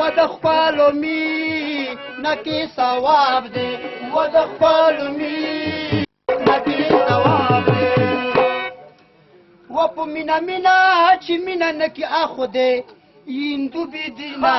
و د خپلو مینه کې ثواب دی و د خپلو مینه کې ثواب دی و په مینه مینه چې مینه نه کې اخو دی یندو بېدینه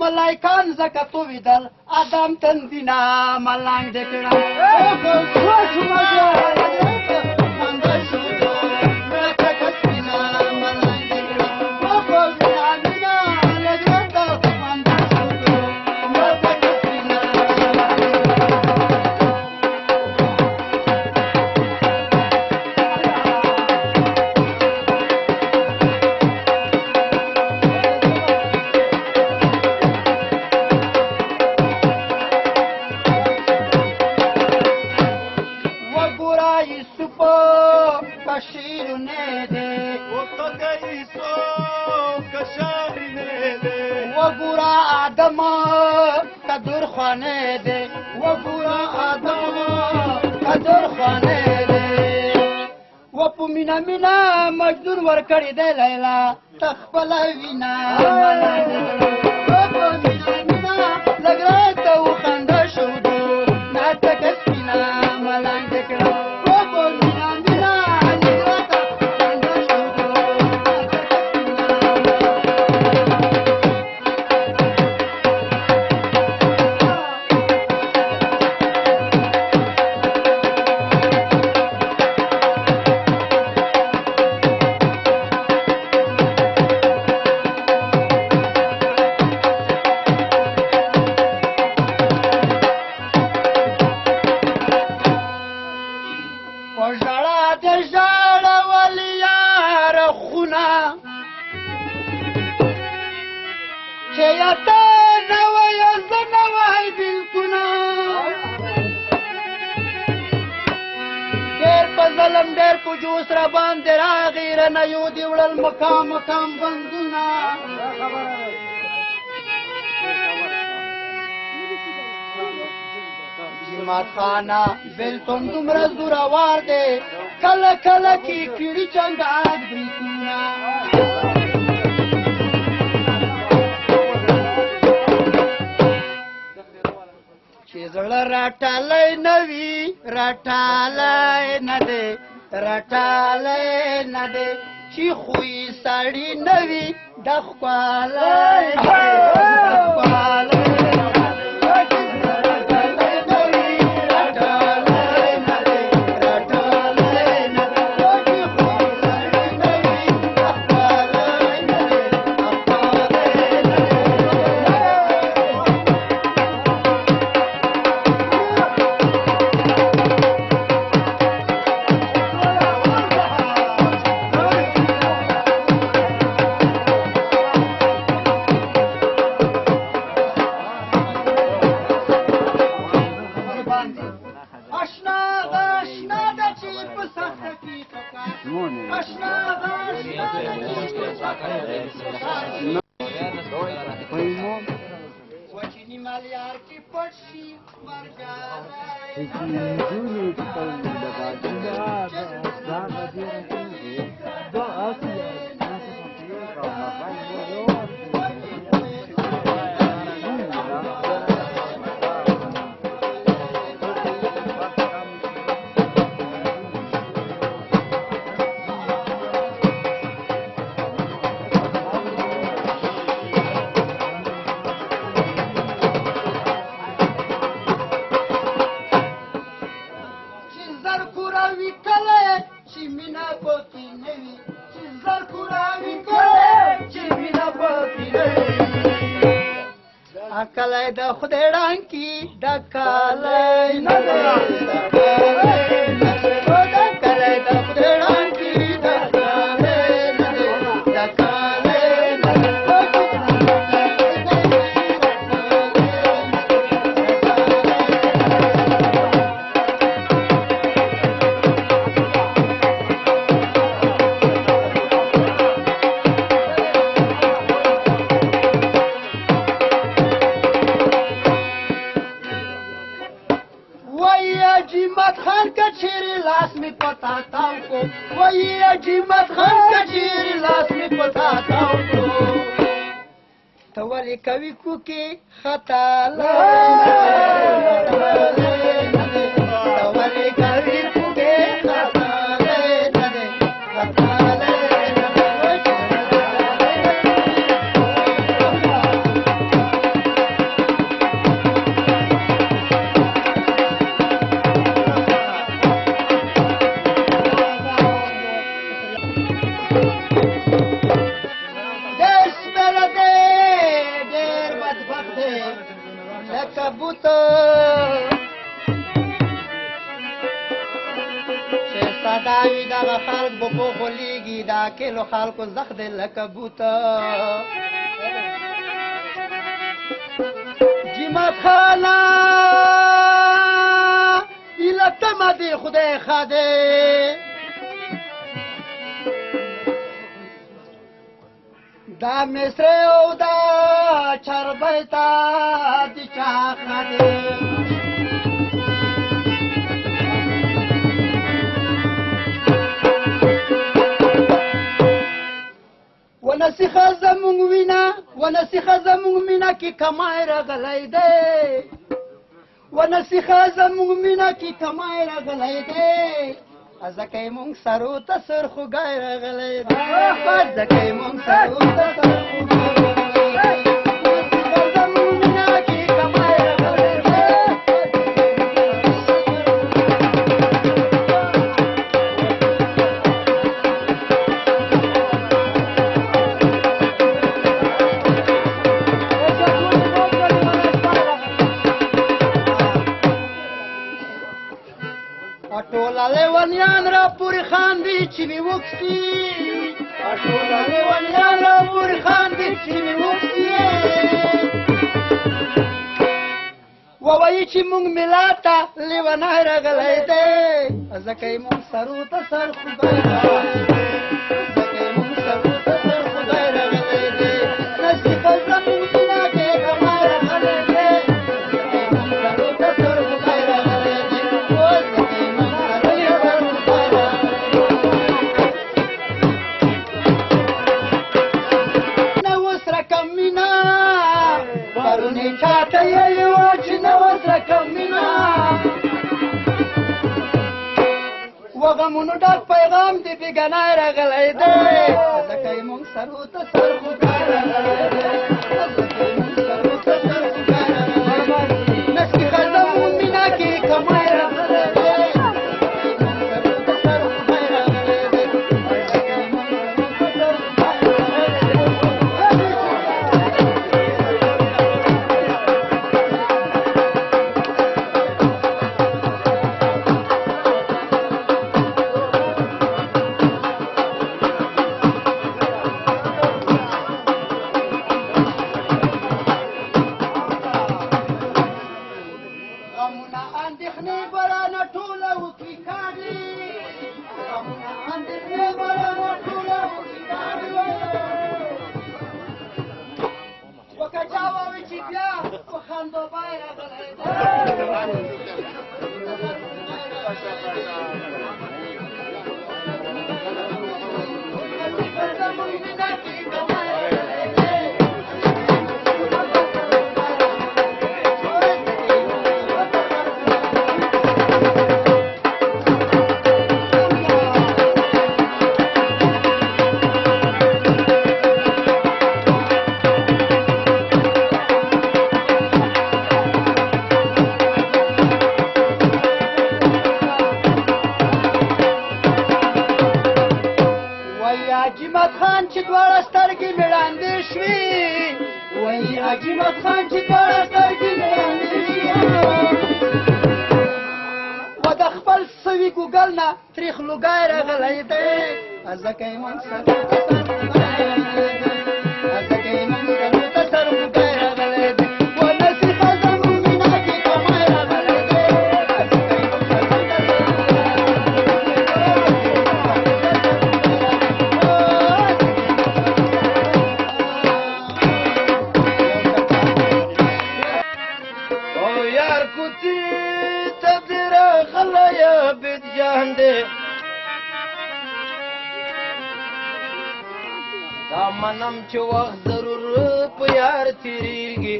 ملائکان زکه تو ویدل ادم تندینا ملنګ دکړه مینا مجنون ورکړی دی لیلا تخپل وینا مینا لګ راته وخنده شو دو ناټک سپینا ملنګ دکړه مقام مقام بندونه جماعت خانه بلتون دومره زوروار دی کله کله کې کړي جنګات بریتونه چې زړه راټالی نه وي راټالی نه دی راټالی نه دی چې خوی سړی نه وي د ښکلی کلی د خدای ړانګي دا کلی نه دی دا کلی نه دی دا کلی د خدای ړانګي دا کلی نه دی دا کلی نه دی جیمت خان کچیری لاس می پتا تاو کو وہی جیمت خان کچیری لاس می پتا تاو کو تو ولی کوي کو کی خطا لا تو ولی کوي کو کی خطا داوی دا خلق بپو خولیگی دا کلو خلقو زخ دل لکبوتا جیمت خانا ایلتما دی خدای خاده دا مصر او دا چربیتا دی چا خاده ونسخه زمونږ وینا کې کمای راغلی دی ونسخه زمونږ مینا کې کمای راغلی دی ځکه یې مونږ سرو ته سرخوږی راغلی دی ځکه یې مونږ سرو ته سرخوږی ټوله لیونیان را پورې خاندي چې مې وکسي ټوله لیونیان را پورې خاندي چې مې وکسي ووایي چې مونږ ملت ته لیونی راغلی دی ځکه یې مونږ سرو ته سرخوږی راغلی دی ځکه یې مونږ سرو ته سرخوږی راغلی دی نصیحه زمونږ مینه کې کمای راغلی دی ځکه یې مونږ سرو ته سرخوږی راغلی دی چاته یې و چې نه اوس رقم مینا وغمونو ډک پیغام دې بېګنای راغلی دی ځکه یې مونږ سرو ته سرخوږی راغلی دی ځکه یې مونږ سرو ته سرخوږی راغلی دی نصیحه زمونږ مینا کې کمای راغلی دی عجیبت خان چې دواړه سترګې مې و د خپل سوي ګوګل نه تریخ لوګی راغلی دی ځکه یې من سرو ته سر ګوګی راغلی دی و نصیحه زموږ مینه کې کمی راغلی دی دا منم چې وخت ضرور په یار تیریږي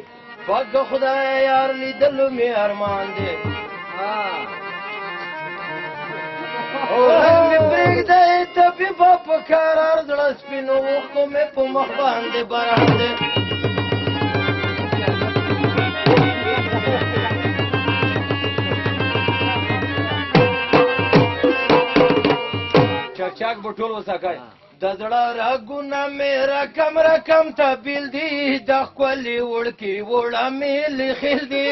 پاک خدای یار لیدلو مې ارمان دی او رنګ مې پرېږدی طبیبه په کرار زړه سپینو اوښکو مې په مخ باندې باران دی چاک به ټول وساکئ د زړه رګونه مې رقم تبیل دي د ښکلې وړکې وړه مې لیخیل دي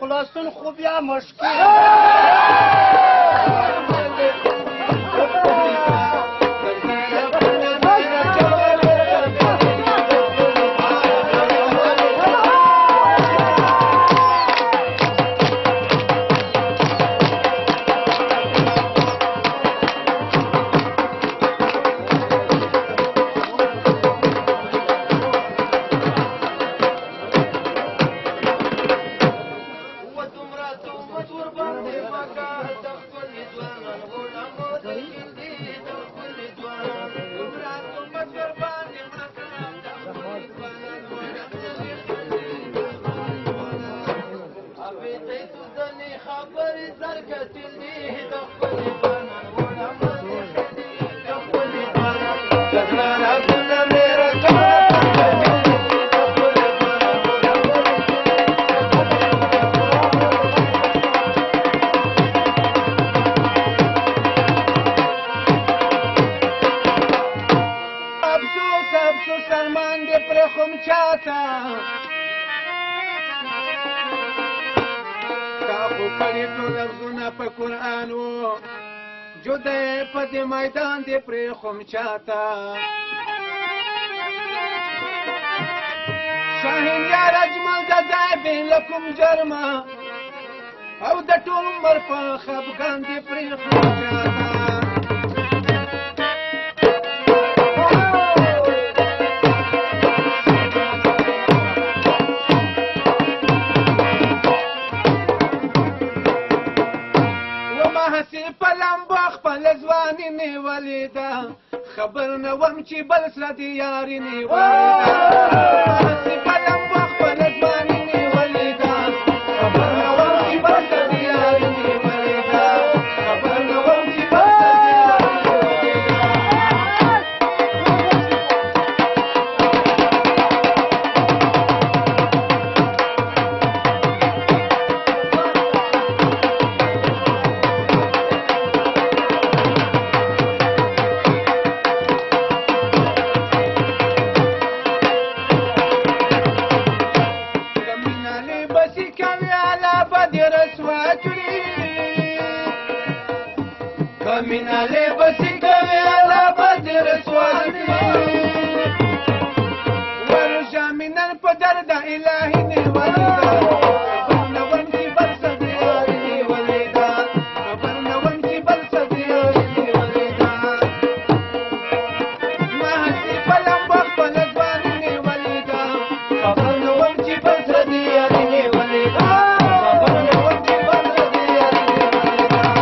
خلاصون خوب یا مشکل سو سلمان دې پرېښوم چاته تا خو کړي ټول لفظونه په قرآن وو جدا په دې میدان دې پرېښوم چاته شاهین یار اجمل د ځای بین لکم جرمه او د ټول عمر په خفګان دې پرېښوم چاته ځواني نیولې ده خبر نه وم چې بل سره د یاري نیولې ده هسې په لمبو خپله ځواني نیولې ده خبر نه وم چې بل سره د یاري نیولې ده خبر نه وم چې بل سره د یاري نیولې ده میناله بسی کوي الله باندې رسوال ورجا مینن په درد الهي نیولې ده خبر نه وم چې بل څه د یاري نیولې ده خبر نه وم چې بل څه د یاري نیولې ده ما هسې په لمبو خپله ځواني نیولې ده خبر نه وم چې بل څه د یاري نیولې ده خبر نه وم چې بل څه د یاري نیولې ده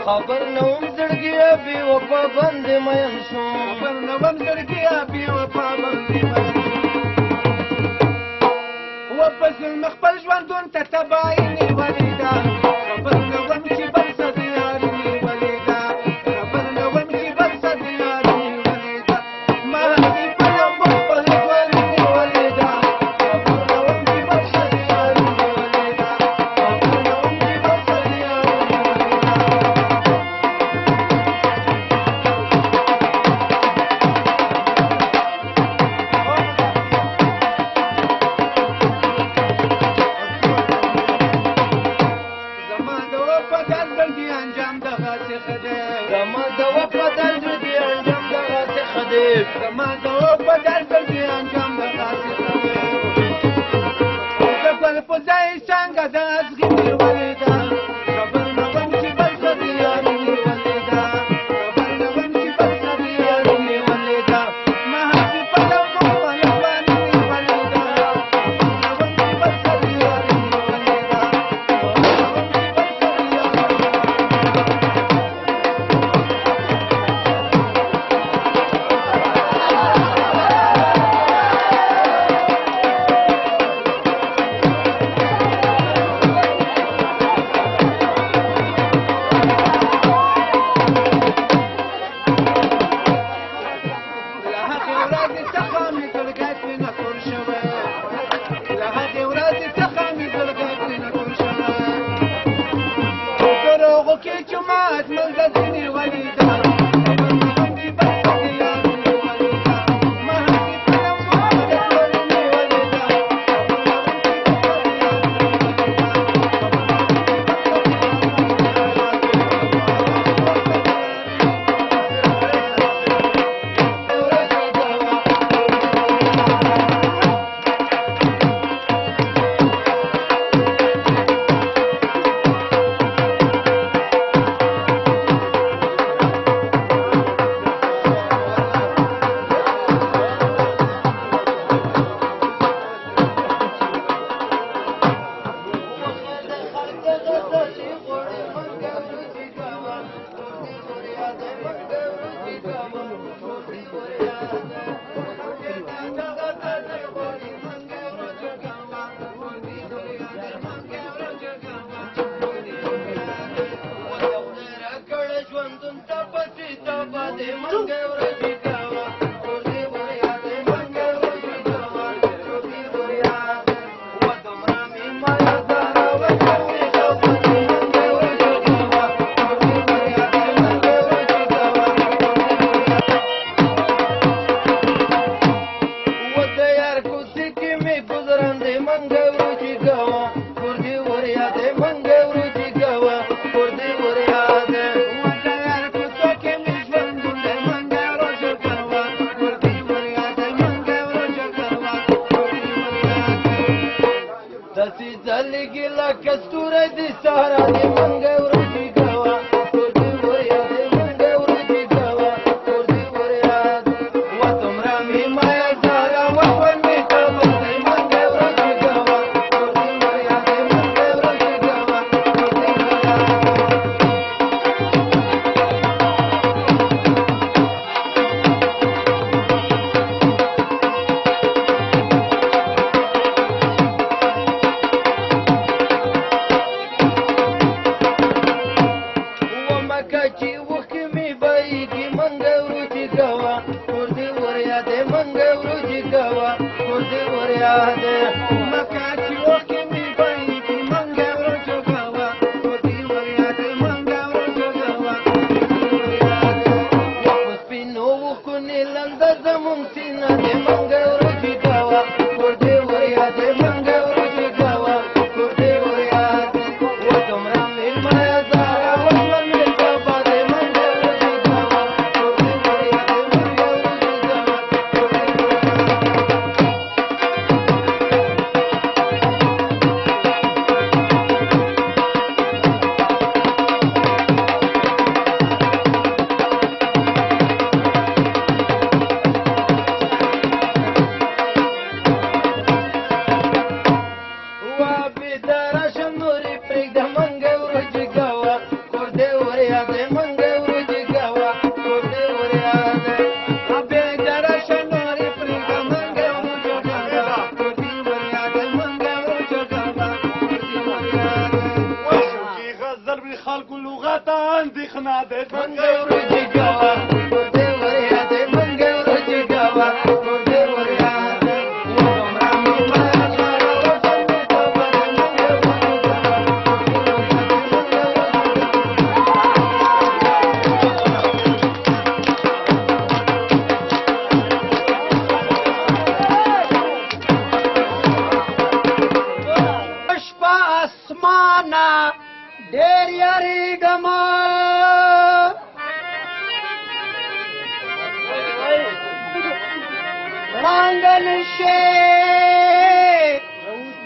خبر نوم زړګیا بې وفا باندې مین شو خبر نوم زړګیا بې وفا باندې مین شو واپس مې خپل ژوندون ته تباهي نیولې ده خبر نوم چې بل څه د یاري نیولې ده خبر نوم چې بل څه د یاري نیولې ده ما هسې په لمبو خپل ځواني نیولې ده خبر نوم چې بل څه د یاري نیولې ده خبر نوم چې بل څه د یاري نیولې ده زما د وفادار وران دې منګه ورجی ګوا کور دې وریا دې منګه ورجی ګوا کور دې وریا دې وځار کوڅه کې مې ژوند دې منګه ورجی ګوا کور دې وریا دې منګه ورجی ګوا کور دې وریا دې دسي ځلګي لا کستوره دې سهارا دې منګه ورجی ګوا کور دې وریا دې منګه ورجی ګوا کور دې وریا دې و تمرا می مایا زارا و ون می کبل دې منګه ورجی ګوا کور دې وریا دې منګه ورجی ګوا کور دې وریا ومکچی وخمی بایگی منگه وروچی گوا کردی وریاده منگه وروچی گوا کردی وریاده مکچی وخمی بایگی منگه وروچی گوا کردی وریاده منگه وروچی گوا کردی وریاده وقت پینو وکنی لنده زمون سینه ده منگه وروچی گوا کردی وریاده منگه وروچی گوا کردی وریاده و دمرم المایا زارا وطن می کبا ده منگه وروچی گوا کردی وریاده منگه وروچی گوا کردی وریاده و بیدارشم نوری پرېږده منګه ورجی ګوا کور دې وریاده منګه ورجی ګوا کور دې وریاده و بیدارشم نوری پرېږده منګه ورجی ګوا کور دې وریاده منګه ورجی ګوا کور دې وریاده وشوكي غزل بالخلق لغة اندخنا ده منګه ورجی ګوا کور دې وریاده منګه ورجی ګوا کور دې وریاده و دومره مې مایا زارا وطن مې کبا ده منګه ورجی ګوا کور دې وریاده منګه ورجی ګوا شپه اسمانه ډېر یریږم ړانګه نشې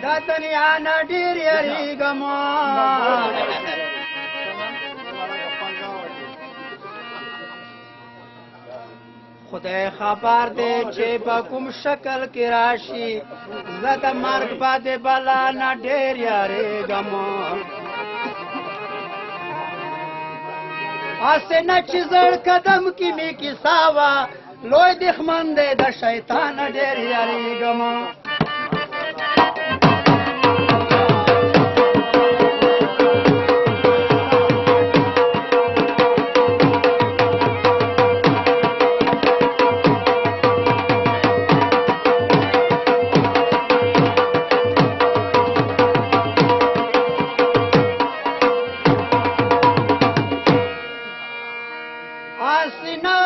د دنیا نه ډېر یریږم خدای خبر دی چې په کوم شکل کې راشي زه د مرګ باندې بلا نه ډېر یریږم هسې نه چې زړ قدم کې مې کیسه وه لوی دښمن دی د شیطان ډېر یریږم هسې نه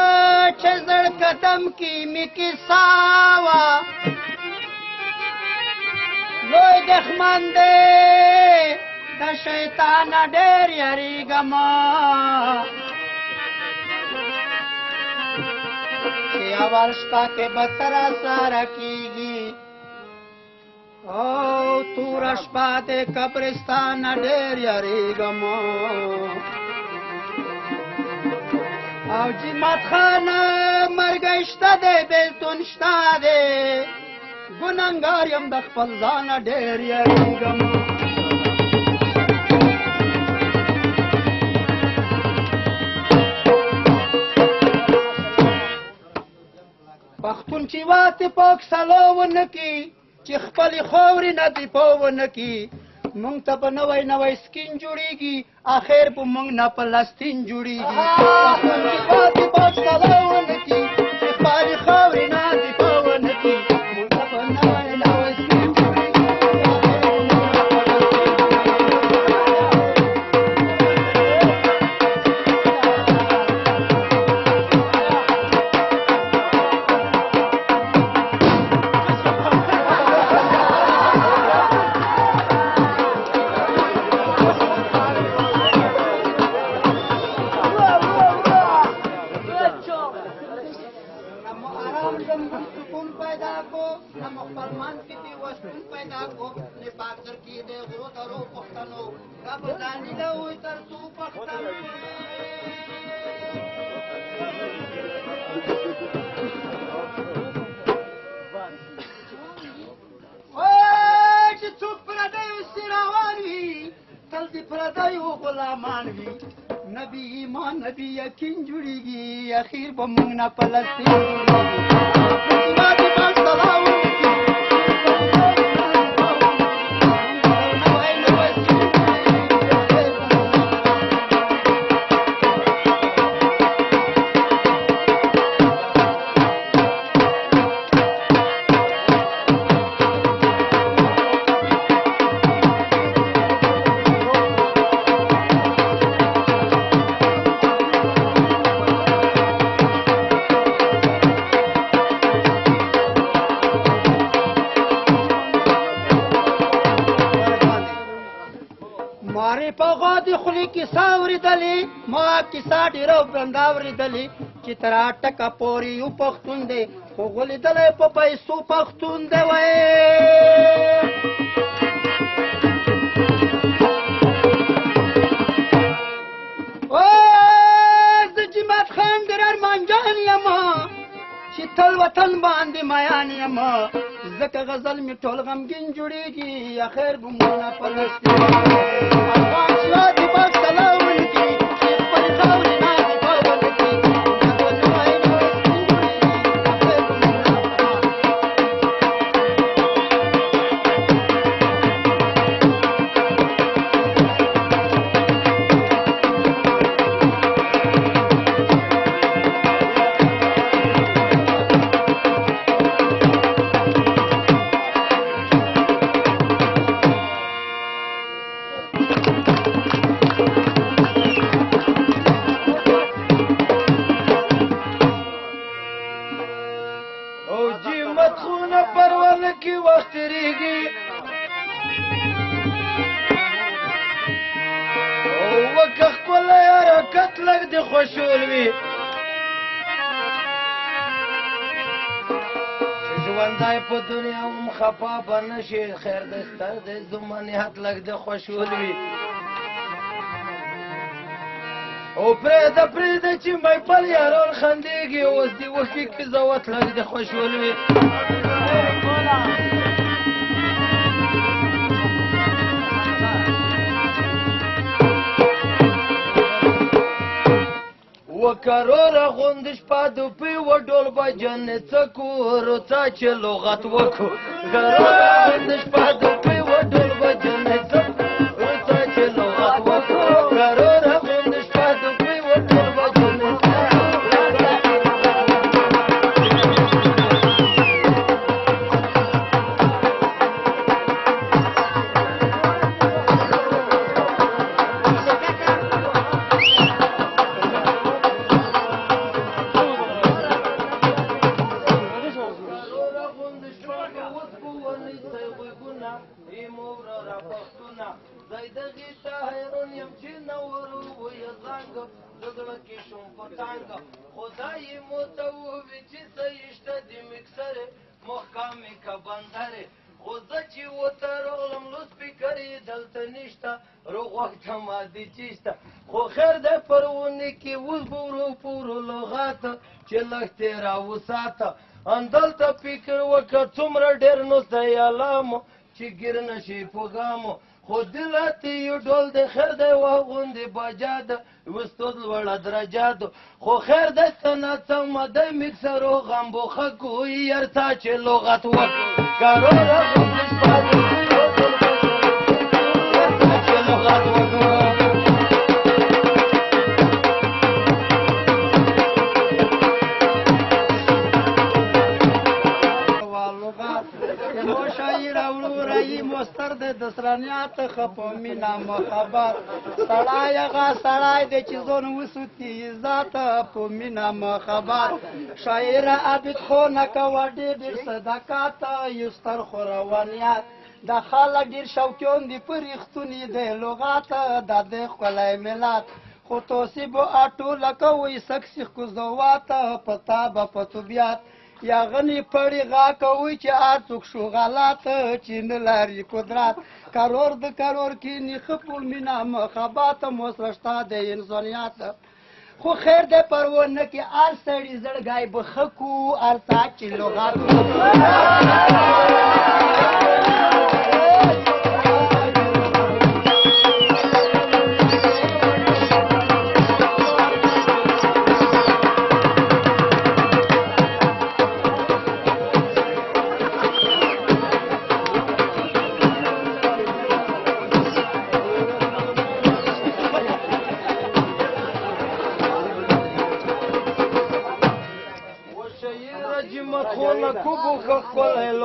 چې زړ قدم کې مې کیسه وه لوی دښمن دی د شیطان ډېر یریږم چې اول شپه کې به سره سره کېږي او توره شپه د قبرستان ډېر یریږم او جماعت خانه مرګ شته دی بېلتون شته دی ګنهګار یم د خپل ځانه ډېر یریږم پښتون چې واتې پاک سلا ونه کي چې خپلې خاورې نه دفاع ونه کي مونږ ته به نوی نوی سکین جوړېږي اخر به مونږ نه فلسطین جوړېږي پښتون چې واتې پاک سلا ونه کي چې خپلې خاورې نه دفاع ونه کي مونږ ته به نوی نوی سکین جوړېږي اخر به مونږ نه فلسطین نه پاک تر کې د غرو درو پښتنو دا به ځاني له وي تر څو پښتنو چې څوک پردیو سي روان وي تل دې پردیو غلامان وي نبی ایمان نبی یقین جوړیږي اخیر به موږ نه فلسطین کیسه اورېدلې ما کیسه ډېره برنده اورېدلې چې تر ټکه پورې یو پښتون دی خو غولېدلی په پیسو پښتون دی وایي زه جمات خان ډېر ارمانجان یم چې تل وطن باندې میان یم ځکه غزل مې ټول غمګین جوړېږي اخر به مو نه فلسطین افغان شاه دې پاک سلام ولیکي چې خپل خاورې نازې به ولکي ژوندی په دنیا هم خفا به نشي خیر د ستر د زمانې حد لږ د خوشول وي او پرېږده چې محفل یاران خندېږي اوس دې وښکي قضاوت لږ د خوشول وي وکروره غوندې شپه دوپۍ وډول به جنې څه کورو څه چې لغت وکړو کروره غوندې شپه دوپۍ وډول به جنې څه کورو څه چې لغت وکړو کروره غوندې شپه دوپۍ وډول به جنې خدای متوبه چې سيشته د مکسر محکمه کا بندره خو زه چې وته راغلم لو سپیکرې دلته نشته روغ وخت ما دي چیسته خو خیر ده پرونه کې اوس بورو پورو لغات چې لښتې راوساته اندلته فکر وکړه څومره ډېر نو سیالامو چې ګیر نشي په ګامو خو دلته یو ډول د خیر دی وغوندې باجاد وستو لوړه درجات خو خیر د سنڅم د مکسرو غمبوخه کوی يرتا چې لغت وکړو کاروره غوندې شپه چې لغت وکړو مستر د دسرانیات خپو مینا محبت سړای غا سړای د چیزون وسوتی ذات په مینا محبت شاعر عبد خو نکوا ډېر صدقات یستر خوروانیات د خلک ډېر شوقیون دي پرختونی د لغات د خلای ملت خو توصیب اټو لکوي سکسخ کو زوات پتا په طبيعت یا غنی پړی غا کوي چې هر څوک شو غلط چې نه لري قدرت کرور د کرور کینی خپل مینا مخابات مو سره شته د انسانیت خو خیر دې پرونه کې ار سړی زړګای بخکو ارتا چې لغات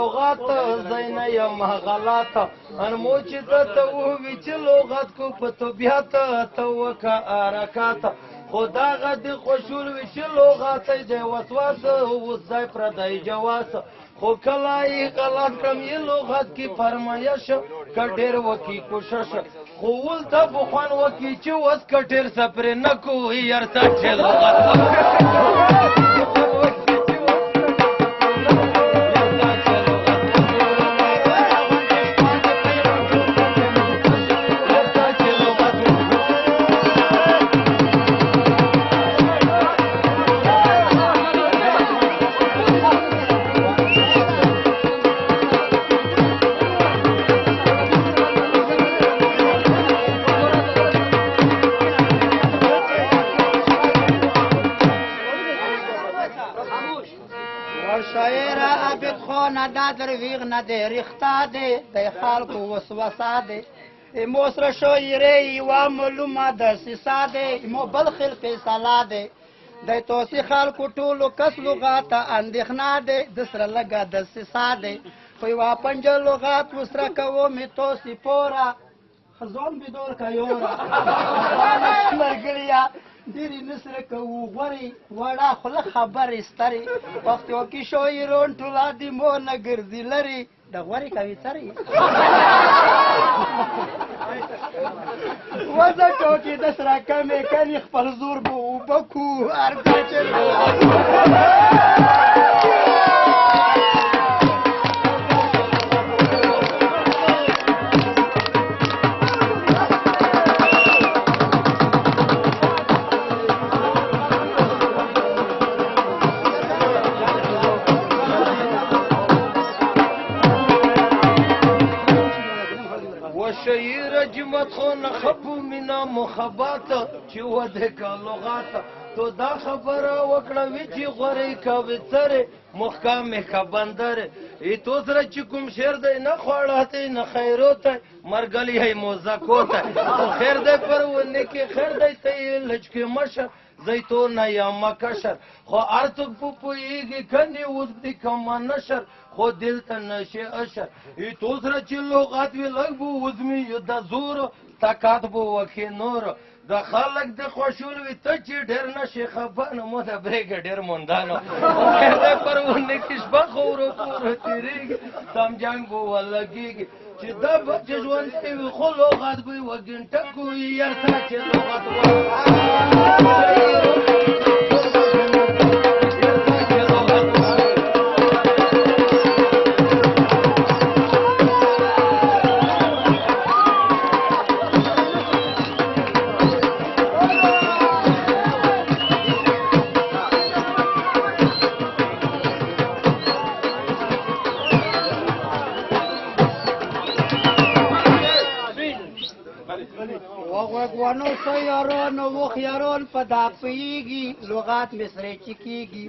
لغات زینه یم غلط انمو چې ته ووی چې لغت کو په طبیعت ته وکه حرکات خدا غد خوشول وی چې لغات دی وسواس او ځای پردای جواز خو کلای غلط کم یې لغت کی فرمایش کډیر وکی کوشش خو ولته بخوان وکی چې وس کټیر سفر نکو یار ته لغت دا درویغ نه دی ریخته دی د خلکو وسوسه دی مو سره شاعرۍ یوه معلومه دسیسه دی مو بل خل فیصله دی د تاسې خلکو ټولو کس لغاته اندېښنه دی د سره لږه دسیسه دی خو یوه پنجه لغات ورسره کوم تاسې پوره ځان بدور که یوره ملګريه ډېرې نسره کوو غورې وړه خوله خبرې سترې وختو کې شاعران ټوله د مو نه ګرځي لرې د غورې کوي سرې وزه ټوکې د سره کمې کنې خپل زور به اوبه کو هر چا چې شعیر جمت خون خبو مینا مخبات چې وده کا لغات تو دا خبره وکړه وی چې غوري کوي سره محکم خبندر ای تو سره چې کوم شعر دی نه خوړاته نه خیروته مرګلی هي موزه کوته خیر دی پرونه کې خیر دی ته لچکه مشه زیتون یا مکشر خو ارتق پوپویږي کني اوس دې کوم نشر خو دل ته نشي اشر ای تو سره چې لغات وی لګ بو وزمي یو د زور طاقت بو وکي نور د خلک د خوشول وی ته چې ډېر نشي خفانه مو د بریګ ډېر موندانو خیر دی پرونه کې شپه خورو پور تیریږي سم جنگ بو ولګيږي چې دا بچ ژوند کوي خو لغات به وګنټه کوي یار ته چې لغات وغوانو سیارانو وخیاران په دا پوهیږي لغات مصرې چې کېږي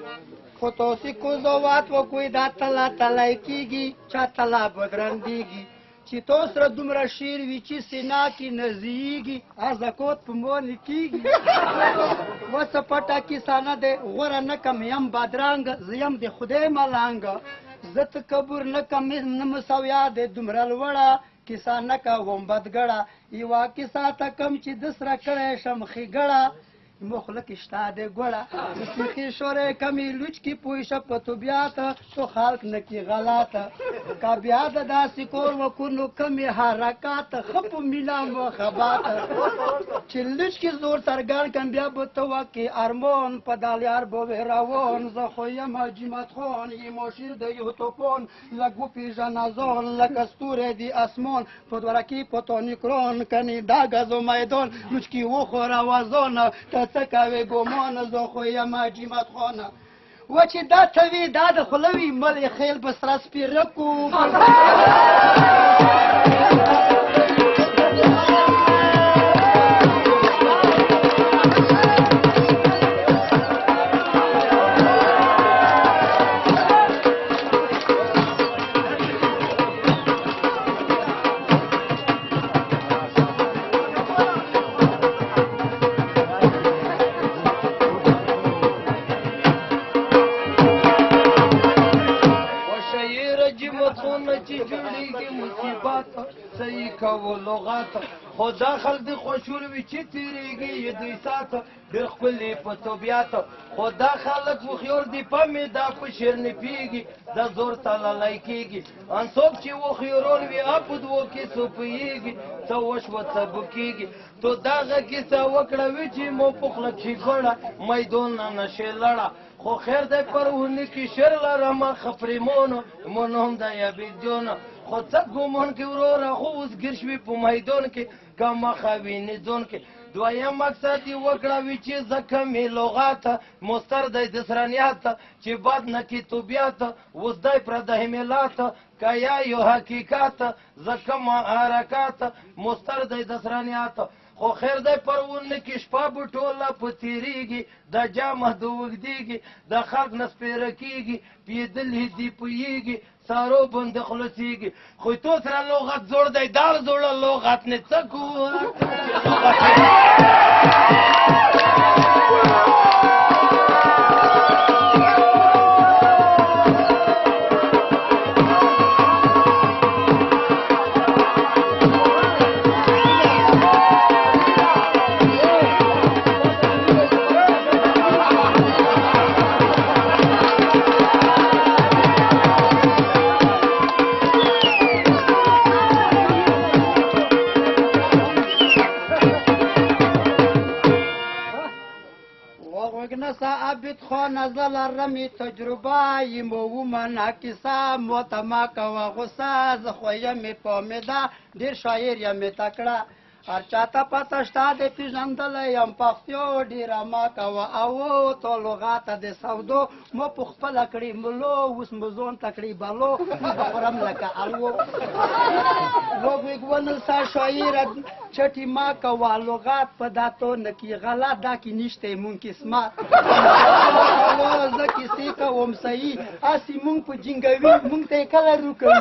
خو تاسې قضاوت وکړئ دا تله تلی کېږي چا تله بدرندېږي چې تاسو سره دومره شعر وي چې سینا کې نزیږي ارزکوت په مونې کېږي وڅه پټه کیسه نه دی غوره نه کم یم بادرنګه زه یم د خدای ملنګه زه تکبر نه کم نه مساویا دی دومره لوړه کیسه نه کوم بدګړه یوه کیسه ته کم چې د سره کړی شم ښېګړه مخلق شته د ګوړه موسیقي شورې کمې لوچ کې پوه شه په طبیعت تو خلق نه کې غلطه که بیا د داسې کور وکړو نو کمې حرکات ښه په مینه مخبات چې لوچ کې زور څرګند کم بیا به ته وکې ارمان په دالیار به وې روان زه خو یم جیمت خان یم شیر د یو توپان لږ وپېژنه ځان لکه ستوری د اسمان په دوره کې په تانیکران کنې دا ګز و میدان لوچ کې وخوره وزانه ته څه کوې ګمان زه خو یم جیمت خانه و چې دا ته وي دا د خوله وي مل یې خیل به سره سپېره کړو خو دا خلک د خوشول وي چې تېرېږي یې دوی ساته ډېر ښکلي په طبیعت خو دا خلک وخیور دي په مېدا په شعر نه پوهېږي دا زور تللی کېږي ان څوک چې وخیورول وي په دوو کې څو پوهېږي څه وشوه څه به کېږي تو دغه کیسه وکړه وي چې مو په خوله کښې ګړه میدون نه نشې لړه خو خیر دی پرونه کې شعر لرمه ښه پرېمونه مون هم دی عبیدجونه خو څه ګمان کې وروره خو اوس ګیر شوي په میدان کې که مخه وینې ځون کې دویم مقصد یې وکړه وي چې ځکه مې لغاته مستر دی د سرنیات چې بد نه کې طبیعت اوس دی پردی ملات که یا یو حقیقت ځکه ما حرکات مستر دی د سرنیات خو خیر دی پرونه کې شپه به ټوله په تېرېږي د جامه د اوږدېږي د خلق نه سپېره کېږي پېدلې دي پوهېږي سارو بند خلصېږي خو تو سره لغت زوړ دی دا زوړه لغت نه څه کوو عبد خان نزل رمی تجربه یم ومنه کیسه متما کوه غصه زه خو یم پامیده ډېر شاعر یم تکړه هر چاته پته شته د پېژندلی یم پښتو ډېره ما کوه او تو لغات د سودو مو په خپله کړې ملو اوس مو ځان ته کړې بلو بخورم لکه الو وګونل سا شاعره چټي ما کوه لغات په دا تو نه کې غلط دا کې نشته مونږ قسمت زه کیسې کوم صحیح هسې مونږ په جنګوي مونږ ته یې کله روکوي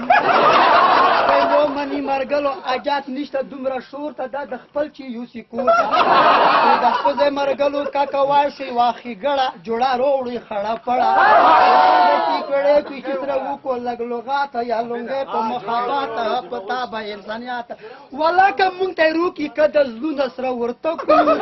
مني مرګلو اجات نشته دومره شور ته دا د خپل چې یوسي کور ته د خپل ځای مرګلو کاکه واشي واخې ګړه جوړه روړي خړه پړه کړې پیچې تر وکړو لږ لغات یا لونګې په مخابات په تابه انسانیت ولاکه مونږ ته روکي که د زړونه سره ورته کړو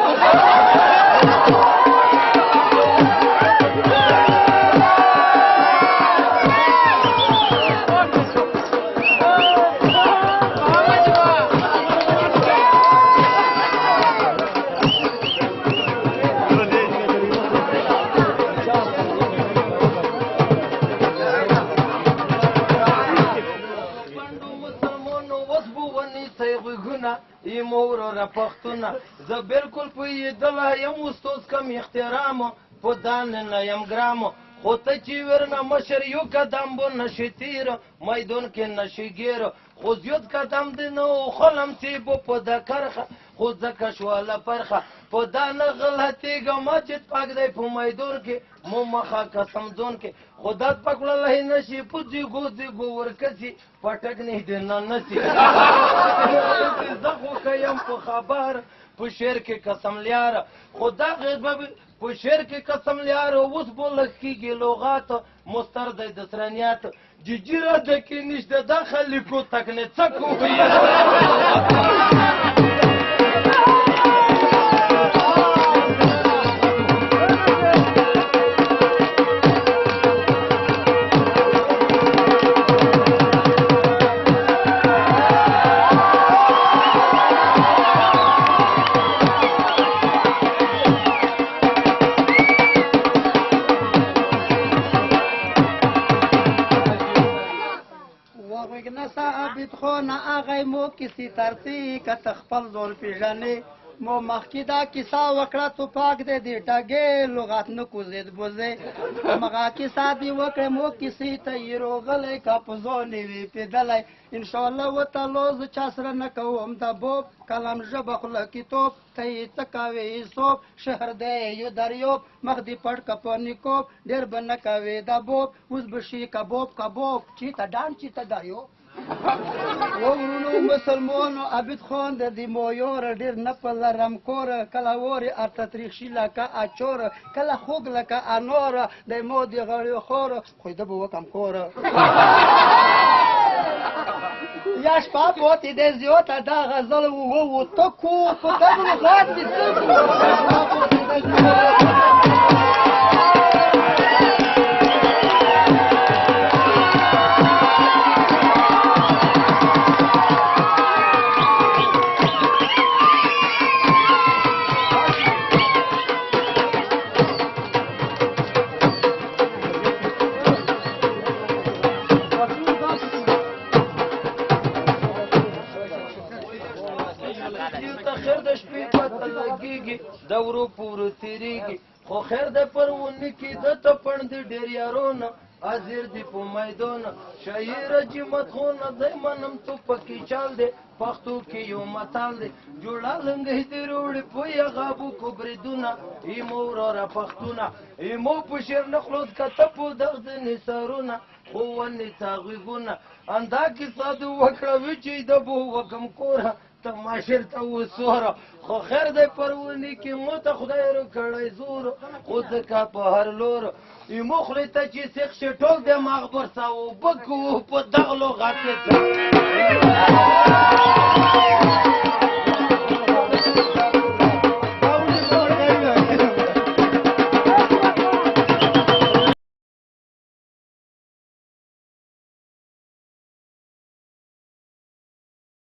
پښتونه زه بالکل پوهېدلی یم اوستوس کم احترامو په دان نه یم ګرامو خو ته چې ورنه مشر یو قدم به نشي تېره میدان کې نشي ګیره خو زیات قدم دی نه خلم چې به په د کرخه خو ځکه شواله پرخه په دا نه غلطېږه ما چې پاک دی په میدان کې مو مخه قسم ځون کې خو دا پکړلی نشي په ځیګو ځیګو ورکسي پټک نه دی نه نسي زه خو که یم په خبر په شعر کې قسم لیاره خو دغې به په شعر کې قسم لیاره اوس به لږ کېږي لغات مستر دی د سرنیات ججیره د کې نشته دا خلکو تک نه څه کوي کیسې ترڅې که ته خپل ځان پېژنې مو مخکې دا کیسه وکړه توپاک دی د ټګې لغت نه کوزید بوزې همغه کیسه دې وکړې مو کیسې ته یې روغلی که په ځان یې وي پېدلی انشاءالله وتعالی زه چا سره نه کوم د بوب کلم ژبه خوله کتاب ته یې څه کوې حساب شهر دی یو دریاب مخ دې پټ که په نقاب ډېر به نه کوې د بوب اوس به شي کباب کباب چېته ډانډ چېته دریاب وورونو مسلمانو عبید خان د دې مایاره ډېر نه په لرم کوره کله وارې ارته تریخ شي لکه اچاره کله خوږ لکه اناره دی ما د غړې خواره خو ده به وکم کوره یا شپه پاتې دی زیاته دا غزل وو ته کو په دغه غات دې څه د ورو پورو تیریږي خو خیر د پرونې کې د تپڼ د ډېر یارونه حاضر دي په میدان شاعر جمت خونه دی منم تو پکې چال دی پښتو کې یو متال دی جوړه لنګۍ دې روړې په یغابو کو بریدونه ایمو وراره پښتونه ایمو په شعر نه خلوت کته په دغ د نثارونه ښوونې تعقیبونه اندا کیسه دې وکړه وي چې د بو وکم کوره ته ماشر ته وسوره خو خیر دی پرونې کې مو ته خدای رو کړی زور خو ځکه په هر لور ایمو خولې ته چې سیخ شي ټول د مغبر سه اوبه کو په دغلو غاتې